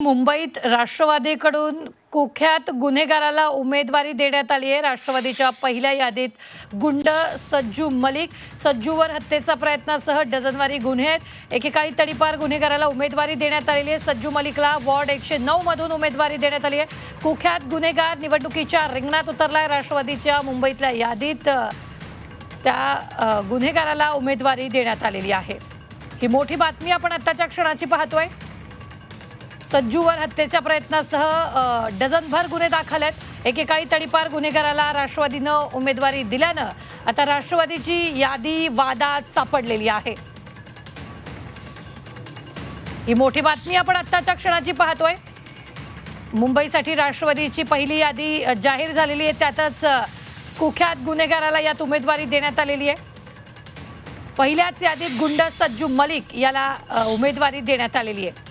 मुंबईत राष्ट्रवादीकडून कुख्यात गुन्हेगाराला उमेदवारी देण्यात आली आहे। राष्ट्रवादीच्या पहिल्या यादीत गुंड सज्जू मलिक, सज्जूवर हत्येचा प्रयत्नासह डझनवारी गुन्हे आहेत। एकेकाळी तडीपार गुन्हेगाराला उमेदवारी देण्यात आलेली आहे। सज्जू मलिकला वॉर्ड 109 मधून उमेदवारी देण्यात आली आहे। कुख्यात गुन्हेगार निवडणुकीच्या रिंगणात उतरलाय। राष्ट्रवादीच्या मुंबईतल्या यादीत त्या गुन्हेगाराला उमेदवारी देण्यात आलेली आहे। ही मोठी बातमी आपण आत्ताच्या क्षणाची पाहतोय। सज्जूवर हत्येच्या प्रयत्नासह डझनभर गुन्हे दाखल आहेत। एकेकाळी तडीपार गुन्हेगाराला राष्ट्रवादीनं उमेदवारी दिल्यानं आता राष्ट्रवादीची यादी वादात सापडलेली आहे। ही मोठी बातमी आपण आत्ताच्या क्षणाची पाहतोय। मुंबईसाठी राष्ट्रवादीची पहिली यादी जाहीर झालेली आहे। त्यातच कुख्यात गुन्हेगाराला यात उमेदवारी देण्यात आलेली आहे। पहिल्याच यादीत गुंड सज्जू मलिक याला उमेदवारी देण्यात आलेली आहे।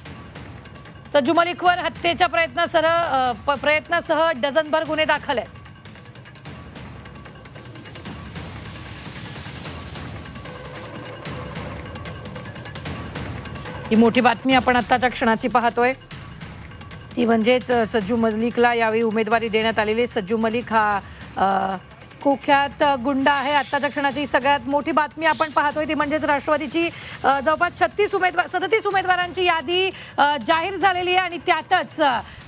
सज्जू मलिकवर हत्येच्या प्रयत्नासह डझनभर गुन्हे दाखल आहेत। ही मोठी बातमी आपण आत्ताच्या क्षणाची पाहतोय। ती म्हणजेच सज्जू मलिकला यावेळी उमेदवारी देण्यात आलेली आहे। सज्जू मलिक हा कुख्यात गुंड आहे। आत्ताच्या क्षणाची सगळ्यात मोठी बातमी आपण पाहतोय ती म्हणजेच राष्ट्रवादीची जवळपास 37 उमेदवारांची यादी जाहीर झालेली आहे आणि त्यातच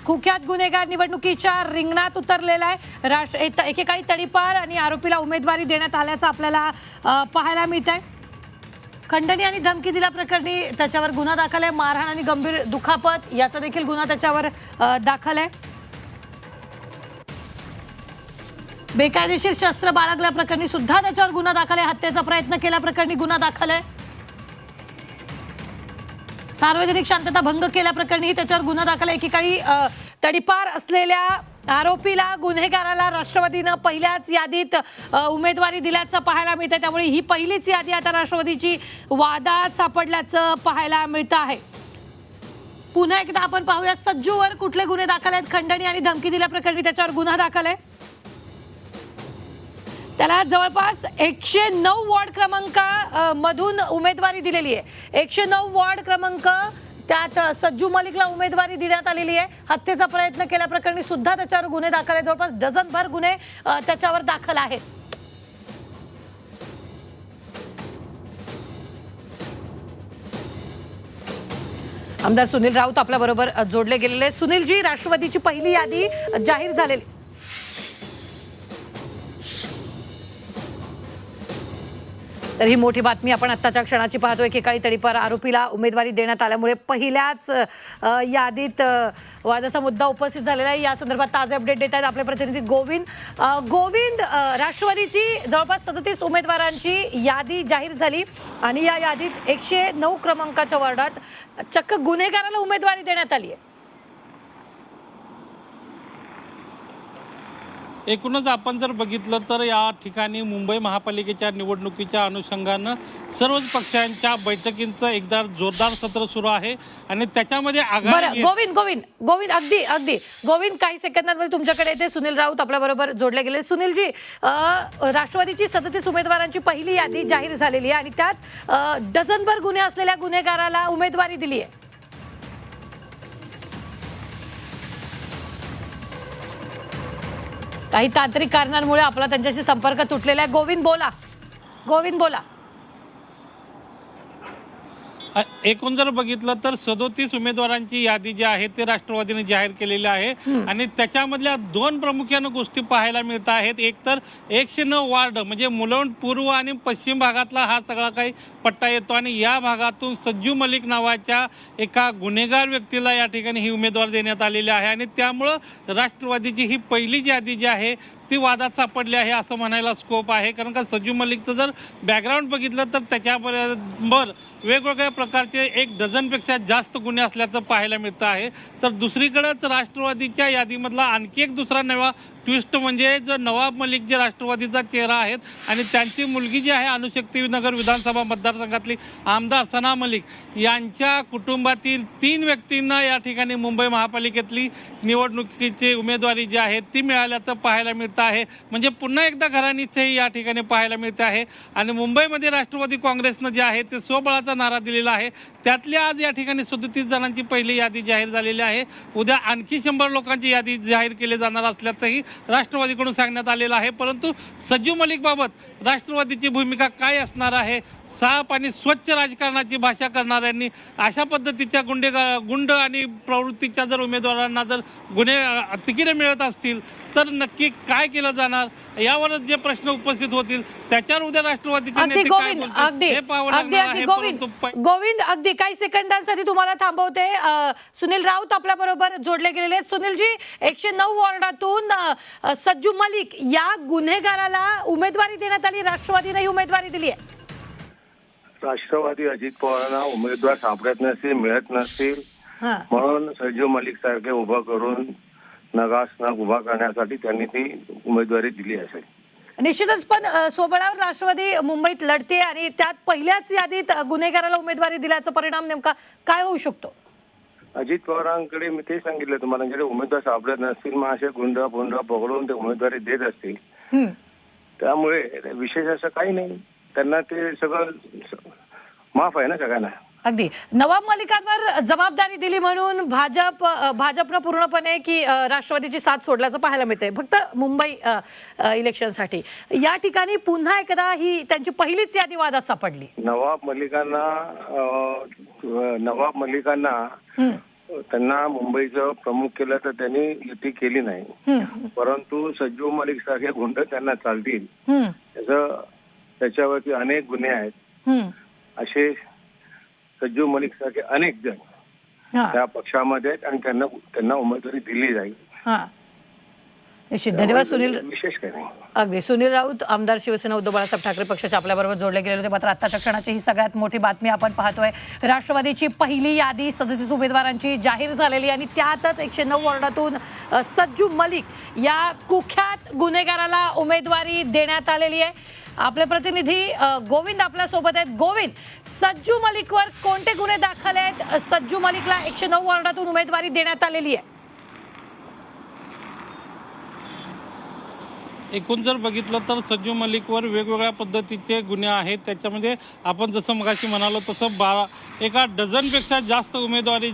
कुख्यात गुन्हेगार निवडणुकीच्या रिंगणात उतरलेला आहे। एकेकाळी तडीपार आणि आरोपीला उमेदवारी देण्यात आल्याचं आपल्याला पाहायला मिळत आहे। खंडणी आणि धमकी दिल्याप्रकरणी त्याच्यावर गुन्हा दाखल आहे। मारहाण आणि गंभीर दुखापत याचा देखील गुन्हा त्याच्यावर दाखल आहे। बेकायदेशीर शस्त्र बाळगल्याप्रकरणी सुद्धा त्याच्यावर गुन्हा दाखल आहे। हत्येचा प्रयत्न केल्याप्रकरणी गुन्हा दाखल आहे। सार्वजनिक शांतता भंग केल्याप्रकरणी त्याच्यावर गुन्हा दाखल आहे। एकेकाळी तडीपार असलेल्या आरोपीला गुन्हेगाराला राष्ट्रवादीनं पहिल्याच यादीत उमेदवारी दिल्याचं पाहायला मिळतं। त्यामुळे ही पहिलीच यादी आता राष्ट्रवादीची वादात सापडल्याचं पाहायला मिळतं आहे। पुन्हा एकदा आपण पाहूया सज्जूवर कुठले गुन्हे दाखल आहेत। खंडणी आणि धमकी दिल्याप्रकरणी त्याच्यावर गुन्हा दाखल आहे। त्याला जवळपास 109 वॉर्ड क्रमांक मधून उमेदवारी दिलेली आहे। 109 वॉर्ड क्रमांक त्यात सज्जू मलिकला उमेदवारी देण्यात आलेली आहे। हत्येचा प्रयत्न केल्याप्रकरणी सुद्धा त्याच्यावर गुन्हे दाखल आहेत। जवळपास डझनभर गुन्हे त्याच्यावर दाखल आहेत। आमदार सुनील राऊत आपल्या बरोबर जोडले गेलेले। सुनीलजी, राष्ट्रवादीची पहिली यादी जाहीर झालेली, तर ही मोठी बातमी आपण आत्ताच्या क्षणाची पाहतोय। एकेकाळी तडीपार आरोपीला उमेदवारी देण्यात आल्यामुळे पहिल्याच यादीत वादाचा मुद्दा उपस्थित झालेला आहे। या संदर्भात ताजे अपडेट देत आहेत आपले प्रतिनिधी गोविंद। राष्ट्रवादीची जवळपास 37 उमेदवारांची यादी जाहीर झाली आणि या यादीत 109 क्रमांकाच्या वॉर्डात चक्क गुन्हेगाराला उमेदवारी देण्यात आली आहे। एकूणच आपण जर बघितलं तर या ठिकाणी मुंबई महापालिकेच्या निवडणुकीच्या अनुषंगानं सर्वच पक्षांच्या बैठकींचं एकदा जोरदार सत्र सुरू आहे आणि त्याच्यामध्ये आघाडी गोविंद अगदी गोविंद, काही सेकंदांमध्ये तुमच्याकडे येते। सुनील राऊत आपल्या बरोबर जोडले गेले। सुनीलजी, राष्ट्रवादीची 37 उमेदवारांची पहिली यादी जाहीर झालेली आहे आणि त्यात डझनभर गुन्हे असलेल्या गुन्हेगाराला उमेदवारी दिली आहे। काही तांत्रिक कारणांमुळे आपला त्यांच्याशी संपर्क तुटलेला आहे। गोविंद बोला। एकूण जर बघितलं तर 37 उमेदवारांची यादी जी आहे ते राष्ट्रवादीने जाहीर केलेली आहे आणि त्याच्यामधल्या दोन प्रामुख्याने गोष्टी पाहायला मिळत आहेत। एक तर 109 वार्ड म्हणजे मुलुंड पूर्व आणि पश्चिम भागातला हा सगळा काही पट्टा येतो आणि या भागातून सज्जू मलिक नावाच्या एका गुन्हेगार व्यक्तीला या ठिकाणी ही उमेदवार देण्यात आलेली आहे आणि त्यामुळं राष्ट्रवादीची ही पहिली यादी जी आहे ती वादात सापडली आहे असं म्हणायला स्कोप आहे। कारण का सज्जू मलिकचं जर बॅकग्राऊंड बघितलं तर त्याच्याबरोबर वेगवेगळ्या प्रकारचे 1 डझनपेक्षा जास्त गुन्हे असल्याचं पाहायला मिळतं आहे। तर दुसरीकडेच राष्ट्रवादीच्या यादीमधला आणखी एक दुसरा नवा ट्विस्ट म्हणजे जो नवाब मलिक जे राष्ट्रवादीचा चेहरा आहेत आणि त्यांची मुलगी जी आहे अणुशक्तीनगर विधानसभा मतदारसंघातली आमदार सना मलिक यांच्या कुटुंबातील 3 व्यक्तींना या ठिकाणी मुंबई महापालिकेतली निवडणुकीची उमेदवारी जी आहे ती मिळाल्याचं पाहायला मिळतं आहे. म्हणजे पुन्हा एकदा घराणीचंही या ठिकाणी पाहायला मिळते आहे. आणि मुंबईमध्ये राष्ट्रवादी काँग्रेसनं जे आहे ते स्वबळाचा नारा दिलेला आहे. त्यातली आज या ठिकाणी 37 जणांची पहिली यादी जाहीर झालेली आहे. उद्या आणखी 100 लोकांची यादी जाहीर केली जाणार असल्याचंही राष्ट्रवादीकडून सांगण्यात आलेलं आहे. परंतु सज्जू मलिकबाबत राष्ट्रवादीची भूमिका काय असणार आहे? साफ आणि स्वच्छ राजकारणाची भाषा करणाऱ्यांनी अशा पद्धतीच्या गुंड आणि प्रवृत्तीच्या जर उमेदवारांना जर तिकीट मिळत असतील तर नक्की काय केलं जाणार यावरच जे प्रश्न उपस्थित होतील त्याच्यावर उद्या राष्ट्रवादीचे नेते काय बोलतील हे पाहावं लागणार आहे. गोविंद अगदी काही सेकंदांसाठी तुम्हाला थांबवते. सुनील राऊत आपल्या बरोबर जोडले गेलेले आहेत. सुनीलजी, 109 वॉर्डातून सज्जू मलिक या गुन्हेगाराला उमेदवारी देण्यात आली, राष्ट्रवादीने ही उमेदवारी दिली आहे. राष्ट्रवादी अजित पवारांना उमेदवार सापडत नसतील, मिळत नसतील म्हणून सज्जू मलिक सारखे उभं करून नगास नग उभा करण्यासाठी त्यांनी ती उमेदवारी दिली असेल. निश्चितच, पण स्वबळावर राष्ट्रवादी मुंबईत लढते आणि त्यात पहिल्याच यादीत गुन्हेगाराला उमेदवारी दिल्याचा परिणाम नेमका काय होऊ शकतो? अजित पवारांकडे मी ते सांगितलं तुम्हाला, जेवढे उमेदवार सापडत नसतील मग असे गुंड पकडून ते उमेदवारी देत असतील. त्यामुळे विशेष असं काही नाही, त्यांना ते सगळं माफ आहे ना सगळ्यांना. अगदी नवाब मलिकांवर जबाबदारी दिली म्हणून भाजपनं पूर्णपणे की राष्ट्रवादीची साथ सोडल्याचं पाहायला मिळतंय फक्त मुंबई इलेक्शनसाठी. या ठिकाणी पुन्हा एकदा ही त्यांची पहिलीच यादी वादात सापडली. नवाब मलिकांना त्यांना मुंबईचं प्रमुख केलं तर त्यांनी युती केली नाही, परंतु सज्जू मलिक सारखे गुंड त्यांना चालतील त्याच्यावरती अनेक गुन्हे आहेत. असे सज्जू मलिक सारखे अनेक जण त्या पक्षामध्ये आहेत आणि त्यांना उमेदवारी दिली जाईल. निश्चित. धन्यवाद सुनील. विशेष काही नाही. अगदी सुनील राऊत आमदार शिवसेना उद्धव बाळासाहेब ठाकरे पक्षाच्या आपल्याबरोबर जोडले गेले होते. मात्र आत्ताच्या क्षणाची ही सगळ्यात मोठी बातमी आपण पाहतोय. राष्ट्रवादीची पहिली यादी 37 उमेदवारांची जाहीर झालेली आणि त्यातच 109 वॉर्डातून सज्जू मलिक या कुख्यात गुन्हेगाराला उमेदवारी देण्यात आलेली आहे. आपले प्रतिनिधी गोविंद आपल्या सोबत आहेत. गोविंद, सज्जू मलिकवर कोणते गुन्हे दाखल आहेत? सज्जू मलिकला 109 वॉर्डातून उमेदवारी देण्यात आलेली आहे. एकूण जर बघितलं तर सज्जू मलिकवर वेगवेगळ्या पद्धतीचे गुन्हे आहेत. त्याच्यामध्ये आपण जसं मगाशी म्हणालो तसं एका डझनपेक्षा जास्त उमेदवारी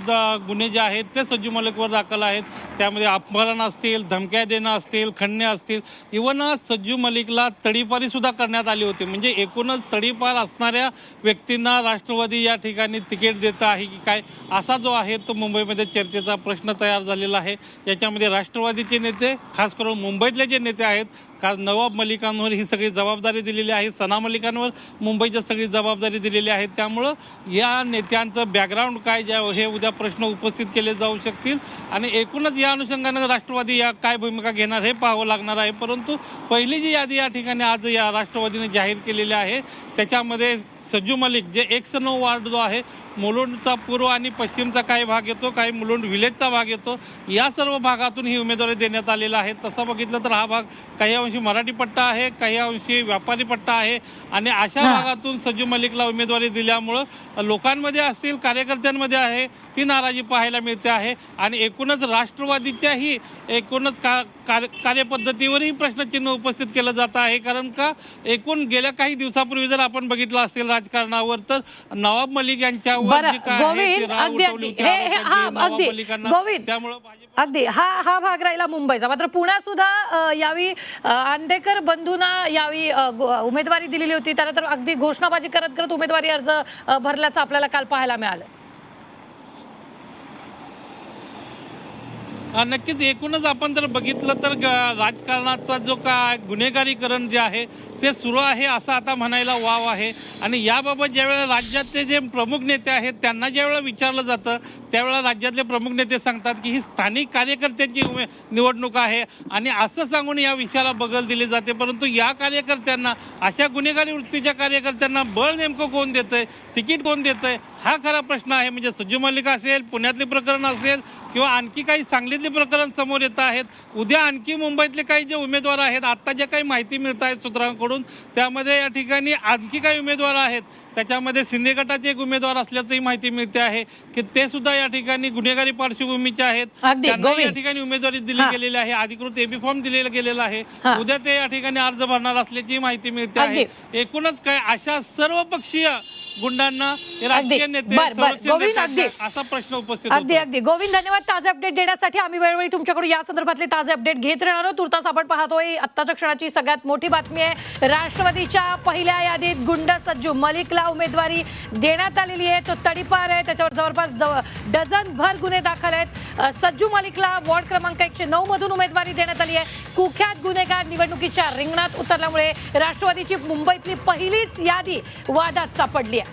गुन्हे जे आहेत ते सज्जू मलिकवर दाखल आहेत. त्यामध्ये अपहरण असतील, धमक्या देणं असतील, खंडणे असतील, इव्हन सज्जू मलिकला तडीपारी सुद्धा करण्यात आली होती. म्हणजे एकूणच तडीपार असणाऱ्या व्यक्तींना राष्ट्रवादी या ठिकाणी तिकीट देत आहे की काय, असा जो आहे तो मुंबईमध्ये चर्चेचा प्रश्न तयार झालेला आहे. याच्यामध्ये राष्ट्रवादीचे नेते, खास करून मुंबईतले जे नेते आहेत, कारण नवाब मलिकांवर ही सगळी जबाबदारी दिलेली आहे, सना मलिकांवर मुंबईची सगळी जबाबदारी दिलेली आहे. त्यामुळं या नेत्यांचं बॅकग्राऊंड काय हे उद्या प्रश्न उपस्थित केले जाऊ शकतील आणि एकूणच या अनुषंगानं राष्ट्रवादी या काय भूमिका घेणार हे पाहावं लागणार आहे. परंतु पहिली जी यादी या ठिकाणी आज या राष्ट्रवादीने जाहीर केलेली आहे त्याच्यामध्ये सज्जू मलिक जे 109 वार्ड जो आहे, मुलुंडचा पूर्व आणि पश्चिमचा काही भाग येतो, काही मुलुंड विलेजचा भाग येतो, या सर्व भागातून ही उमेदवारी देण्यात आलेला आहे. तसं बघितलं तर हा भाग काही अंशी मराठी पट्टा आहे, काही अंशी व्यापारी पट्टा आहे आणि अशा भागातून सज्जू मलिकला उमेदवारी दिल्यामुळं लोकांमध्ये असतील, कार्यकर्त्यांमध्ये आहे ती नाराजी पाहायला मिळते आहे. आणि एकूणच राष्ट्रवादीच्याही एकूणच कार्यपद्धतीवरही प्रश्नचिन्ह उपस्थित केलं जात आहे. कारण का एकूण गेल्या काही दिवसापूर्वी जर आपण बघितलं असेल राजकारणावर तर नवाब मलिक यांच्यावर अगदी हा भाग राहिला मुंबईचा. मात्र पुण्यात सुद्धा यावी आंदेकर बंधूंना यावी उमेदवारी दिलेली होती. त्यानंतर अगदी घोषणाबाजी करत करत उमेदवारी अर्ज भरल्याचं आपल्याला काल पाहायला मिळालं. नक्कीच. एकूणच आपण जर बघितलं तर राजकारणाचा जो काय गुन्हेगारीकरण जे आहे ते सुरू आहे असं आता म्हणायला वाव आहे. आणि याबाबत ज्यावेळेला राज्यातले जे प्रमुख नेते आहेत त्यांना ज्यावेळेला विचारलं जातं त्यावेळेला राज्यातले प्रमुख नेते सांगतात की ही स्थानिक कार्यकर्त्यांची निवडणूक आहे आणि असं सांगून या विषयाला बगल दिली जाते. परंतु या कार्यकर्त्यांना, अशा गुन्हेगारी वृत्तीच्या कार्यकर्त्यांना बळ नेमकं कोण देतंय, तिकीट कोण देतंय, हा खरा प्रश्न आहे. म्हणजे सज्जू मलिक असेल, पुण्यातले प्रकरण असेल किंवा आणखी काही सांगलीतले प्रकरण समोर येत आहेत। उद्या आणखी मुंबईतले काही जे उमेदवार आहेत, आता ज्या काही माहिती मिळत आहेत सूत्रांकडून, त्यामध्ये या ठिकाणी आणखी काही उमेदवार आहेत, त्याच्यामध्ये शिंदे गटाचे एक उमेदवार असल्याचंही माहिती मिळते आहे की ते सुद्धा या ठिकाणी गुन्हेगारी पार्श्वभूमीचे आहेत। अगदी, त्यांना या गोविंद. ठिकाणी उमेदवारी दिली गेलेली आहे, अधिकृत एबी फॉर्म दिलेला गेलेला आहे। उद्या ते या ठिकाणी अर्ज भरणार असल्याची माहिती मिळते आहे। एकूणच काय अशा सर्व पक्षीय गुंडांना राजकीय नेते संरक्षण गोविंद, देतात अगदी. का? असा प्रश्न उपस्थित अगदी होतो। अगदी गोविंद, धन्यवाद ताजे अपडेट देण्यासाठी। आम्ही वेळोवेळी तुमच्याकडून या संदर्भातले ताजे अपडेट घेत राहणार आहोत। तुर्तास आपण पाहतोय आत्ताच्या क्षणाची सगळ्यात मोठी बातमी आहे, राष्ट्रवादीच्या पहिल्या यादीत गुंड सज्जू मलिकला उमेदवारी देण्यात आलेली आहे। तो तडीपार आहे, त्याच्यावर जवळपास डझनभर गुन्हे दाखल आहेत। सज्जू मलिकला वॉर्ड क्रमांक 109 मधून उमेदवारी देण्यात आली आहे। कुख्यात गुन्हेगार निवडणुकीच्या रिंगणात उतरल्यामुळे राष्ट्रवादीची मुंबईतली पहिलीच यादी वादात सापडली आहे।